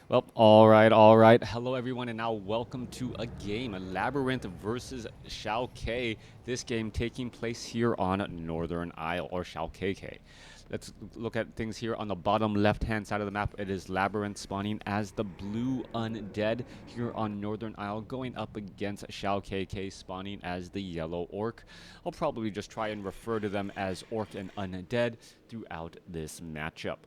Well, all right. Hello, everyone, and now welcome to a game, LabyRinth versus XiaoKK. This game taking place here on Northern Isle, or XiaoKK. Let's look at things here on the bottom left-hand side of the map. It is LabyRinth spawning as the blue undead here on Northern Isle, going up against XiaoKK spawning as the yellow orc. I'll probably just try and refer to them as orc and undead throughout this matchup.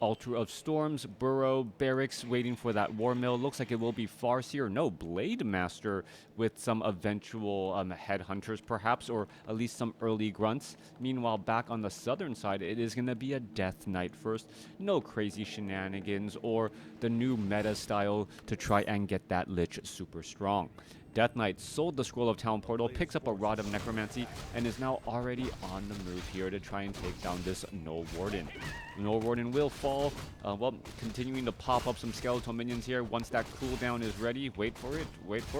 Altar of Storms, Burrow, Barracks waiting for that War Mill. Looks like it will be Farseer. No, Blade Master with some eventual headhunters perhaps, or at least some early grunts. Meanwhile, back on the southern side, it is going to be a Death Knight first. No crazy shenanigans or the new meta style to try and get that Lich super strong. Death Knight sold the Scroll of Town Portal, picks up a Rod of Necromancy, and is now already on the move here to try and take down this Null Warden. Null Warden will fall, well, continuing to pop up some skeletal minions here. Once that cooldown is ready, wait for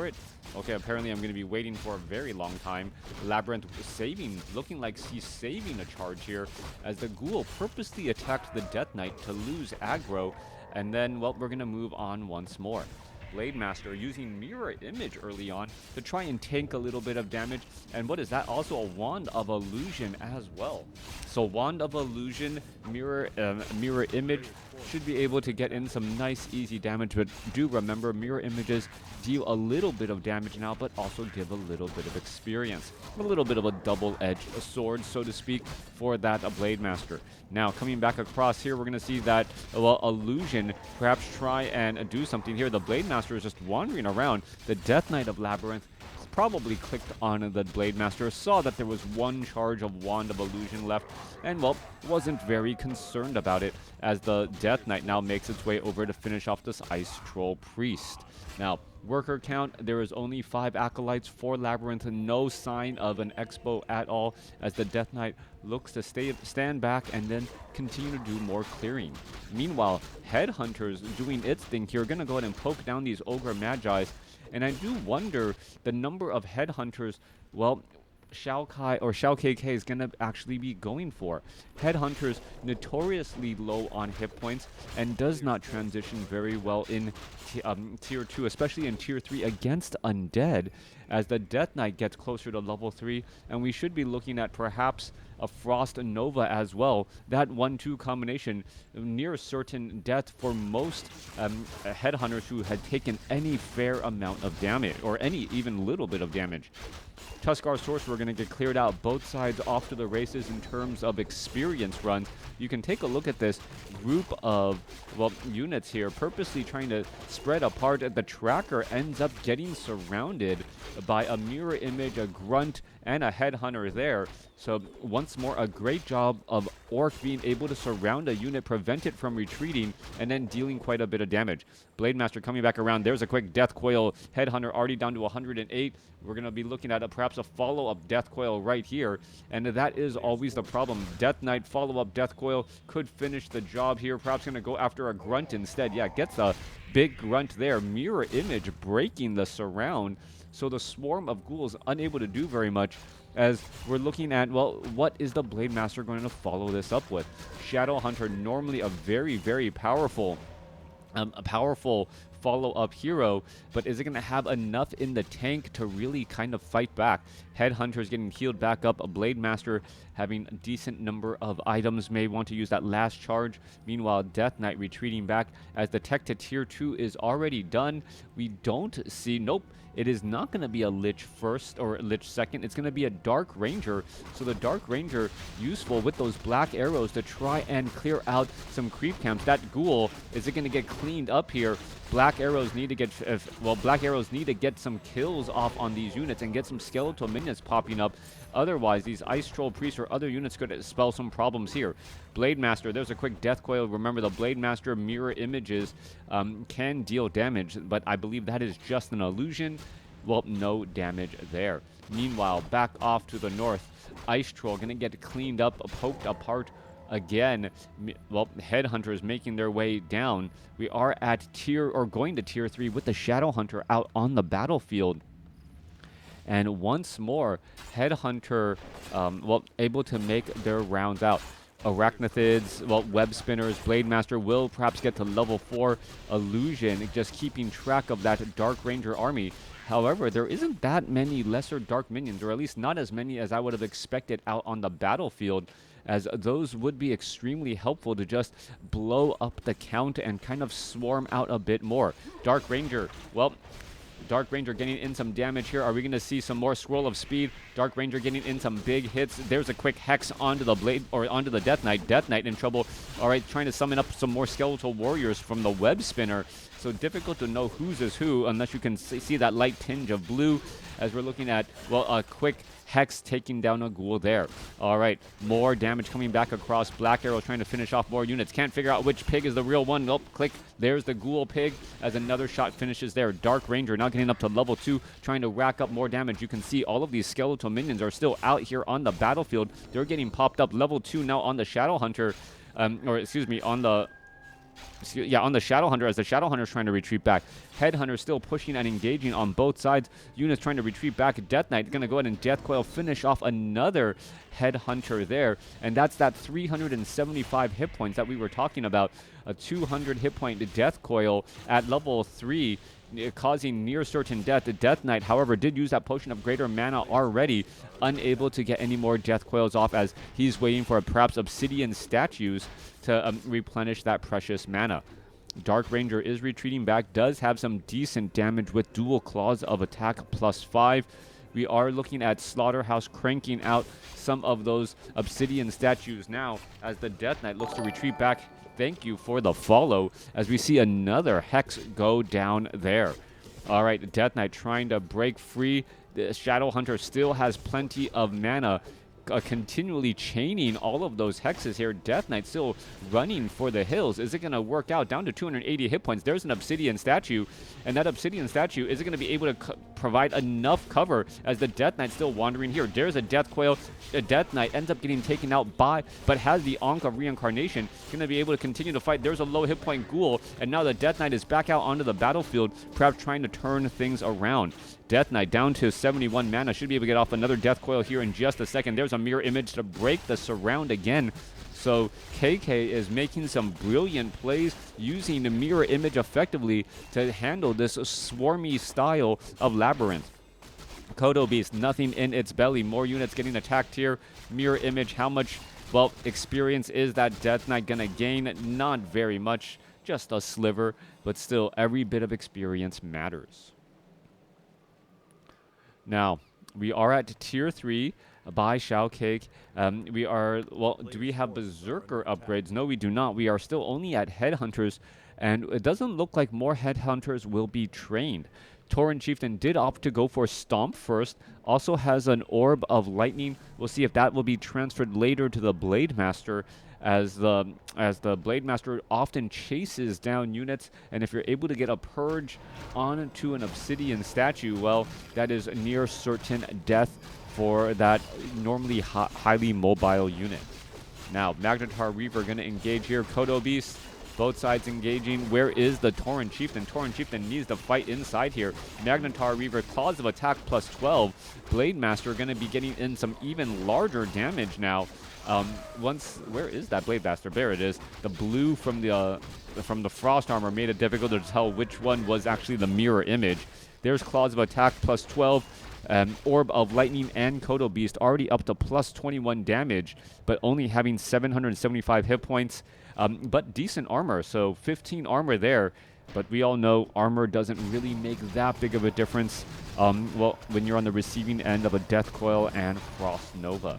it. Okay, apparently I'm going to be waiting for a very long time. LabyRinth saving, looking like he's saving a charge here, as the Ghoul purposely attacked the Death Knight to lose aggro, and then, well, we're going to move on once more. Blade Master using Mirror Image early on to try and tank a little bit of damage. And what is that? Also a Wand of Illusion as well. So Wand of Illusion, Mirror Image should be able to get in some nice easy damage. But do remember, Mirror Images deal a little bit of damage now, but also give a little bit of experience. A little bit of a double-edged sword, so to speak, for that Blade Master. Now, coming back across here, we're going to see that, well, Illusion perhaps try and do something here. The Blade Master is just wandering around. The Death Knight of LabyRinth probably clicked on the Blade Master, saw that there was one charge of Wand of Illusion left, and, well, wasn't very concerned about it, as the Death Knight now makes its way over to finish off this Ice Troll Priest. Now, worker count, there is only 5 acolytes for LabyRinth, no sign of an expo at all, as the Death Knight looks to stand back and then continue to do more clearing. Meanwhile, Headhunters doing its thing here, gonna go ahead and poke down these Ogre Magi's, and I do wonder the number of Headhunters, well, XiaoKK is going to actually be going for. Headhunters notoriously low on hit points and does not transition very well in tier 2, especially in tier 3 against undead, as the Death Knight gets closer to level 3, and we should be looking at perhaps a Frost Nova as well. That 1-2 combination near certain death for most headhunters who had taken any fair amount of damage, or any even little bit of damage. Tuskar Sorcerer going to get cleared out, both sides off to the races in terms of experience runs. You can take a look at this group of, well, units here, purposely trying to spread apart. The tracker ends up getting surrounded by a Mirror Image, a Grunt, and a Headhunter there. So once more, a great job of Orc being able to surround a unit, prevent it from retreating, and then dealing quite a bit of damage. Blade Master coming back around. There's a quick Death Coil. Headhunter already down to 108. We're going to be looking at perhaps a follow-up Death Coil right here, and that is always the problem. Death Knight follow-up Death Coil could finish the job here. Perhaps going to go after a Grunt instead. Yeah, gets a big Grunt there. Mirror Image breaking the surround, so the swarm of ghouls unable to do very much, as we're looking at, well, what is the Blade Master going to follow this up with? Shadow Hunter, normally a very, very powerful follow-up hero, but is it going to have enough in the tank to really kind of fight back? Headhunter's getting healed back up. A Blade Master having a decent number of items, may want to use that last charge. Meanwhile, Death Knight retreating back as the tech to tier 2 is already done. We don't see, nope, it is not going to be a Lich first or a Lich second. It's going to be a Dark Ranger. So the Dark Ranger useful with those black arrows to try and clear out some creep camps. That Ghoul, is it going to get cleaned up here? Black arrows need to get, black arrows need to get some kills off on these units and get some skeletal minions popping up. Otherwise, these Ice Troll Priests or other units could spell some problems here. Blade Master, there's a quick Death Coil. Remember, the Blade Master Mirror Images can deal damage, but I believe that is just an illusion. Well, no damage there. Meanwhile, back off to the north, Ice Troll going to get cleaned up, poked apart again. Well, Headhunters making their way down. We are at going to tier 3 with the Shadow Hunter out on the battlefield. And once more, Headhunter, well, able to make their rounds out. Arachnithids, well, web spinners. Blade Master will perhaps get to level 4 illusion, just keeping track of that Dark Ranger army. However, there isn't that many lesser dark minions, or at least not as many as I would have expected out on the battlefield, as those would be extremely helpful to just blow up the count and kind of swarm out a bit more. Dark Ranger, well, Dark Ranger getting in some damage here. Are we going to see some more Swirl of Speed? Dark Ranger getting in some big hits. There's a quick Hex onto the Blade, or onto the Death Knight. Death Knight in trouble. All right, trying to summon up some more Skeletal Warriors from the Web Spinner. So difficult to know whose is who unless you can see that light tinge of blue, as we're looking at, well, a quick Hex taking down a ghoul there. All right, more damage coming back across. Black Arrow trying to finish off more units. Can't figure out which pig is the real one. Nope, click. There's the ghoul pig as another shot finishes there. Dark Ranger now getting up to level 2, trying to rack up more damage. You can see all of these skeletal minions are still out here on the battlefield. They're getting popped up. Level 2 now on the Shadow Hunter, or excuse me, on the Shadow Hunter, as the Shadow Hunter is trying to retreat back. Headhunter still pushing and engaging on both sides. Units trying to retreat back. Death Knight going to go ahead and Death Coil finish off another Headhunter there. And that's that 375 hit points that we were talking about. A 200 hit point Death Coil at level 3. Causing near certain death. The Death Knight, however, did use that potion of greater mana already, unable to get any more death coils off, as he's waiting for perhaps obsidian statues to replenish that precious mana. Dark Ranger is retreating back, does have some decent damage with dual claws of attack +5. We are looking at Slaughterhouse cranking out some of those obsidian statues now, as the Death Knight looks to retreat back. Thank you for the follow, as we see another Hex go down there. All right, Death Knight trying to break free. The Shadow Hunter still has plenty of mana, continually chaining all of those hexes here. Death Knight still running for the hills. Is it going to work out? Down to 280 hit points. There's an obsidian statue, and that obsidian statue, is it going to be able to provide enough cover, as the Death Knight still wandering here? There's a Death Coil. A Death Knight ends up getting taken out by, but has the Ankh of Reincarnation. Going to be able to continue to fight. There's a low hit point ghoul, and now the Death Knight is back out onto the battlefield, perhaps trying to turn things around. Death Knight down to 71 mana. Should be able to get off another Death Coil here in just a second. There's a mirror image to break the surround again. So KK is making some brilliant plays, using the mirror image effectively to handle this swarmy style of Labyrinth. Kodo Beast, nothing in its belly. More units getting attacked here. Mirror image, how much, well, experience is that Death Knight going to gain? Not very much, just a sliver, but still every bit of experience matters. Now, we are at tier 3 by XiaoKK. We are, well, do we have Berserker upgrades? No, we do not. We are still only at Headhunters, and it doesn't look like more Headhunters will be trained. Tauren Chieftain did opt to go for Stomp first. Also has an Orb of Lightning. We'll see if that will be transferred later to the Blade Master, as the Blade Master often chases down units, and if you're able to get a Purge onto an Obsidian statue, well, that is near certain death for that normally highly mobile unit. Now, Magnetar Reaver going to engage here. Kodo Beast, both sides engaging. Where is the Tauren Chieftain? Tauren Chieftain needs to fight inside here. Magnetar Reaver, Claws of Attack +12. Blade Master going to be getting in some even larger damage now. Where is that Blade Master? There it is. The blue from the Frost Armor made it difficult to tell which one was actually the mirror image. There's Claws of Attack +12. Orb of Lightning and Kodo Beast already up to +21 damage, but only having 775 hit points. But decent armor, so 15 armor there. But we all know armor doesn't really make that big of a difference, well, when you're on the receiving end of a Death Coil and Frost Nova.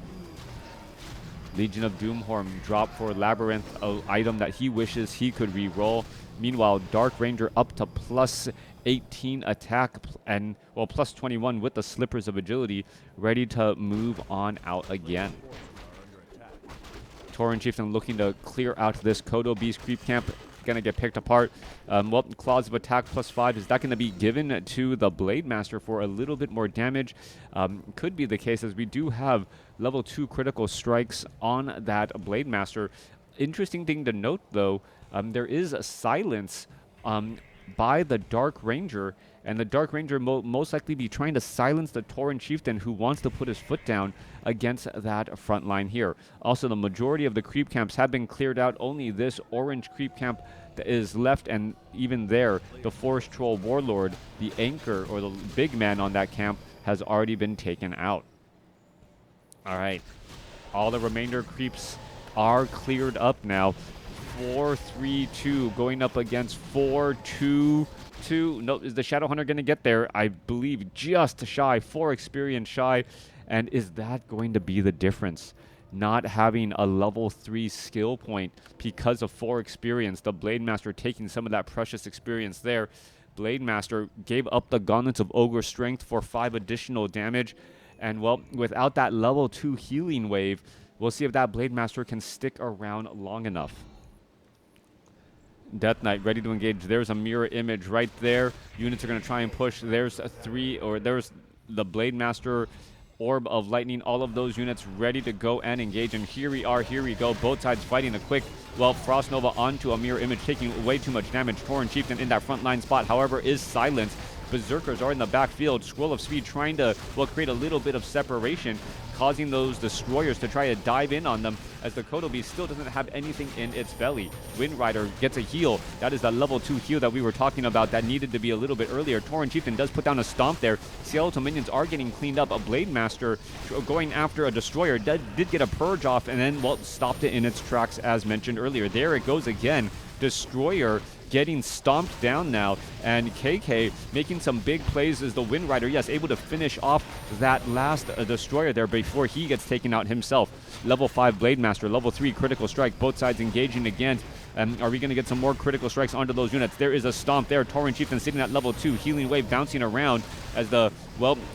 Legion of Doomhorn drop for Labyrinth, an item that he wishes he could re-roll. Meanwhile, Dark Ranger up to +18 attack and, well, +21 with the Slippers of Agility, ready to move on out again. Tauren Chieftain looking to clear out this Kodo Beast creep camp. Going to get picked apart. Well, Claws of Attack +5. Is that going to be given to the Blade Master for a little bit more damage? Could be the case, as we do have level 2 critical strikes on that Blade Master. Interesting thing to note, though, there is a silence by the Dark Ranger, and the Dark Ranger most likely be trying to silence the Tauren Chieftain who wants to put his foot down against that front line here. Also, the majority of the creep camps have been cleared out. Only this orange creep camp that is left, and even there, the Forest Troll Warlord, the anchor or the big man on that camp, has already been taken out. All right. All the remainder creeps are cleared up now. 4-3-2 going up against 4-2-2. No, is the Shadow Hunter going to get there? I believe just shy, 4 experience shy. And is that going to be the difference? Not having a level 3 skill point because of 4 experience. The Blade Master taking some of that precious experience there. Blade Master gave up the Gauntlets of Ogre Strength for 5 additional damage. And, well, without that level 2 healing wave, we'll see if that Blade Master can stick around long enough. Death Knight ready to engage. There's a mirror image right there. Units are going to try and push. There's there's the Blade Master, Orb of Lightning. All of those units ready to go and engage. And here we are. Here we go. Both sides fighting a quick, well, Frost Nova onto a mirror image, taking way too much damage. Tauren Chieftain in that front line spot, however, is silenced. Berserkers are in the backfield. Scroll of Speed trying to, well, create a little bit of separation, causing those destroyers to try to dive in on them, as the Kodo Beast still doesn't have anything in its belly. Wind Rider gets a heal. That is the level 2 heal that we were talking about that needed to be a little bit earlier. Tauren Chieftain does put down a stomp there. Skeletal minions are getting cleaned up. A Blade Master going after a destroyer did get a purge off, and then, well, stopped it in its tracks as mentioned earlier. There it goes again. Destroyer getting stomped down now, and KK making some big plays as the Wind Rider, yes, able to finish off that last destroyer there before he gets taken out himself. Level 5 Blade Master, level 3 critical strike, both sides engaging again. Are we going to get some more critical strikes onto those units? There is a stomp there. Tauren Chieftain sitting at level 2, healing wave bouncing around as the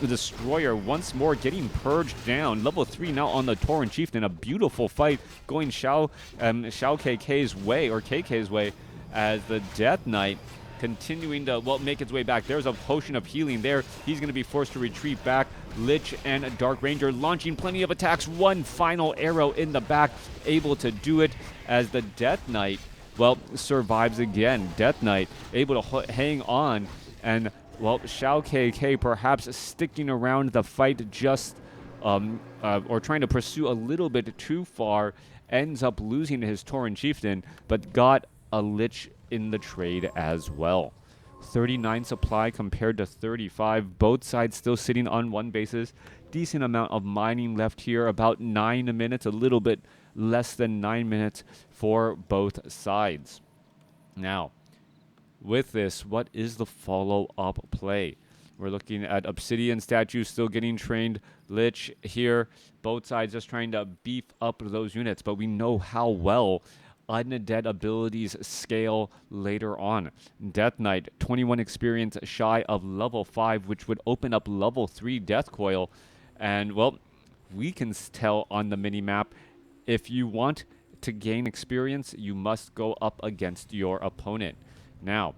destroyer once more getting purged down. Level 3 now on the Tauren Chieftain. A beautiful fight going XiaoKK's way, or KK's way, as the Death Knight continuing to, well, make its way back. There's a potion of healing there. He's going to be forced to retreat back. Lich and Dark Ranger launching plenty of attacks. One final arrow in the back, able to do it as the Death Knight, well, survives again. Death Knight able to hang on, and, well, XiaoKK perhaps sticking around the fight just, or trying to pursue a little bit too far, ends up losing his Tauren Chieftain, but got a Lich in the trade as well. 39 supply compared to 35. Both sides still sitting on 1 basis. Decent amount of mining left here. About 9 minutes, a little bit less than 9 minutes for both sides. Now, with this, what is the follow-up play? We're looking at Obsidian statues still getting trained. Lich here. Both sides just trying to beef up those units, but we know how well undead abilities scale later on. Death Knight, 21 experience shy of level 5, which would open up level 3 Death Coil. And, well, we can tell on the mini-map, if you want to gain experience, you must go up against your opponent. Now,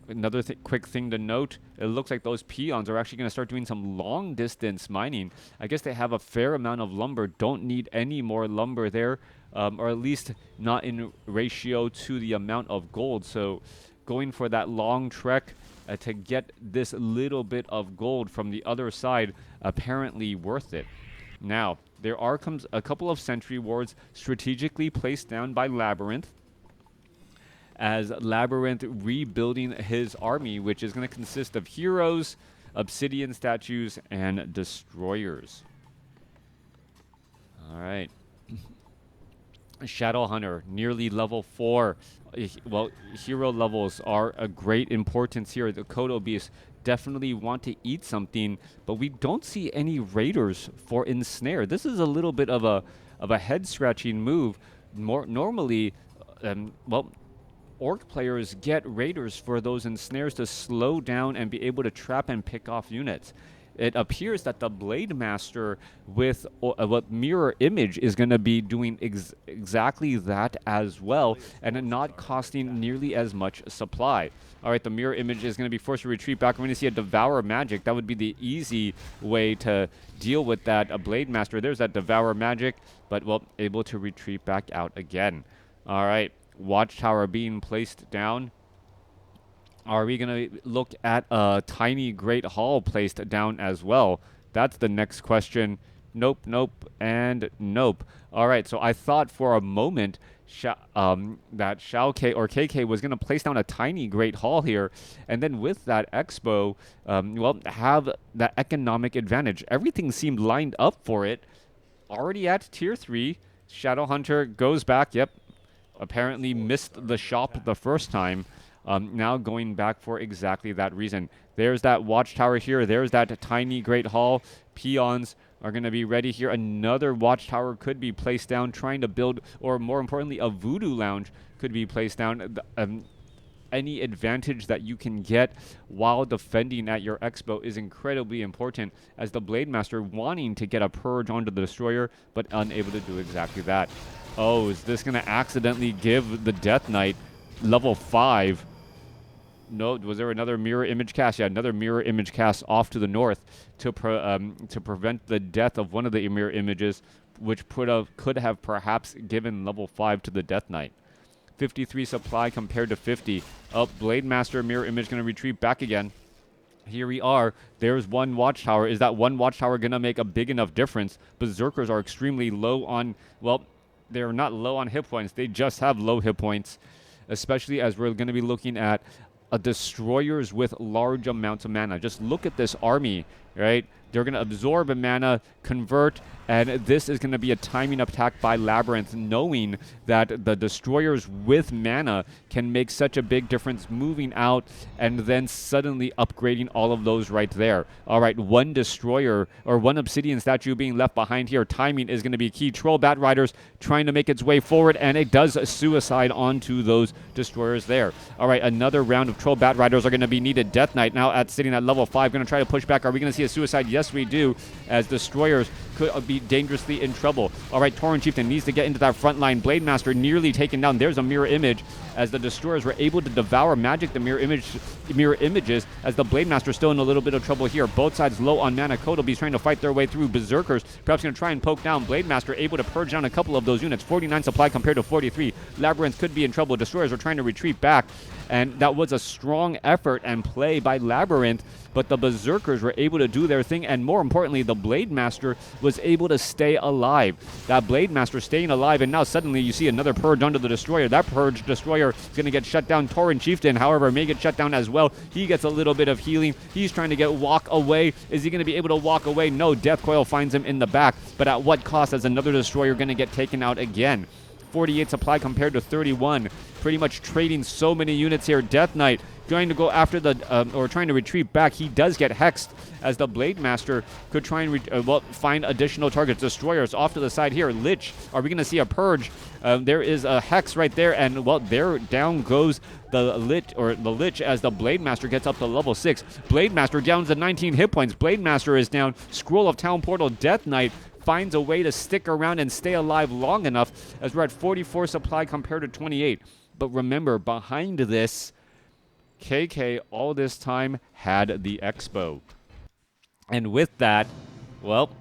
another quick thing to note, it looks like those peons are actually going to start doing some long-distance mining. I guess they have a fair amount of lumber, don't need any more lumber there, or at least not in ratio to the amount of gold. So going for that long trek to get this little bit of gold from the other side, apparently worth it. Now, there comes a couple of sentry wards strategically placed down by LabyRinth, as LabyRinth rebuilding his army, which is going to consist of heroes, obsidian statues, and destroyers. All right. Shadow Hunter, nearly level 4. Well, hero levels are a great importance here. The Kodo Beast definitely want to eat something, but we don't see any raiders for Ensnare. This is a little bit of a head-scratching move. Normally, well, Orc players get raiders for those Ensnares to slow down and be able to trap and pick off units. It appears that the Blade Master with what Mirror Image is going to be doing exactly that as well, and not costing nearly as much supply. All right, the Mirror Image is going to be forced to retreat back. We're going to see a Devour Magic. That would be the easy way to deal with that. A Blade Master, there's that Devour Magic, but, well, able to retreat back out again. All right, Watchtower being placed down. Are we going to look at a tiny Great Hall placed down as well? That's the next question. Nope, nope, and nope. All right, so I thought for a moment that XiaoKK or KK was going to place down a tiny Great Hall here, and then with that Expo, well, have that economic advantage. Everything seemed lined up for it. Already at tier 3, Shadow Hunter goes back. Yep, apparently missed the shop the first time. Now going back for exactly that reason. There's that watchtower here. There's that tiny Great Hall. Peons are going to be ready here. Another watchtower could be placed down, trying to build, or more importantly, a voodoo lounge could be placed down. Any advantage that you can get while defending at your expo is incredibly important, as the Blade Master wanting to get a purge onto the destroyer, but unable to do exactly that. Oh, is this going to accidentally give the Death Knight level 5? No, was there another mirror image cast? Yeah, another mirror image cast off to the north to prevent the death of one of the mirror images, which could have perhaps given level 5 to the Death Knight. 53 supply compared to 50. Oh, Blade Master mirror image going to retreat back again. Here we are. There's one watchtower. Is that one watchtower going to make a big enough difference? Berserkers are extremely low on, well, they're not low on hit points. They just have low hit points, especially as we're going to be looking at destroyers with large amounts of mana. Just look at this army, right? They're going to absorb a mana, convert, and this is going to be a timing attack by LabyRinth, knowing that the destroyers with mana can make such a big difference, moving out and then suddenly upgrading all of those right there. All right, one destroyer or one obsidian statue being left behind here. Timing is going to be key. Troll Bat Riders trying to make its way forward, and it does suicide onto those destroyers there. All right, another round of Troll Bat Riders are going to be needed. Death Knight now sitting at level 5, going to try to push back. Are we going to see a suicide? Yes, we do, as destroyers could be dangerously in trouble. All right, Tauren Chieftain needs to get into that front line. Blade Master nearly taken down. There's a mirror image, as the destroyers were able to devour magic the mirror images, as the Blade Master still in a little bit of trouble here. Both sides low on mana. Kotobe's trying to fight their way through. Berserkers perhaps going to try and poke down. Blade Master able to purge down a couple of those units. 49 supply compared to 43. LabyRinth could be in trouble. Destroyers are trying to retreat back, and that was a strong effort and play by LabyRinth, but the Berserkers were able to do their thing, and more importantly, the Blade Master was able to stay alive. That Blade Master staying alive, and now suddenly you see another purge onto the destroyer. That purge destroyer is going to get shut down. Tauren Chieftain, however, may get shut down as well. He gets a little bit of healing. He's trying to walk away. Is he going to be able to walk away? No, Death Coil finds him in the back, but at what cost? As another destroyer going to get taken out again. 48 supply compared to 31. Pretty much trading so many units here. Death Knight trying to go after or trying to retreat back. He does get hexed, as the Blade Master could try and find additional targets. Destroyers off to the side here. Lich, are we going to see a purge? There is a hex right there, and well, there down goes the Lich as the Blade Master gets up to level 6. Blade Master down to 19 hit points. Blade Master is down. Scroll of Town Portal. Death Knight finds a way to stick around and stay alive long enough, as we're at 44 supply compared to 28. But remember, behind this, KK all this time had the Expo. And with that, well,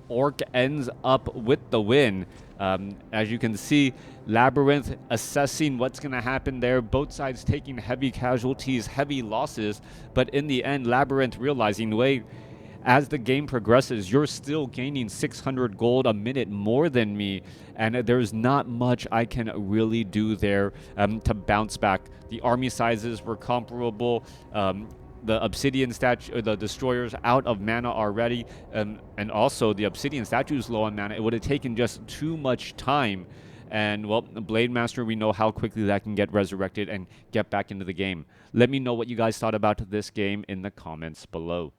Orc ends up with the win. As you can see, LabyRinth assessing what's going to happen there. Both sides taking heavy casualties, heavy losses. But in the end, LabyRinth realizing, wait, as the game progresses, you're still gaining 600 gold a minute more than me, and there's not much I can really do there to bounce back. The army sizes were comparable. The obsidian statue, the destroyers out of mana already, and also the obsidian statues low on mana. It would have taken just too much time. And, well, Blade Master, we know how quickly that can get resurrected and get back into the game. Let me know what you guys thought about this game in the comments below.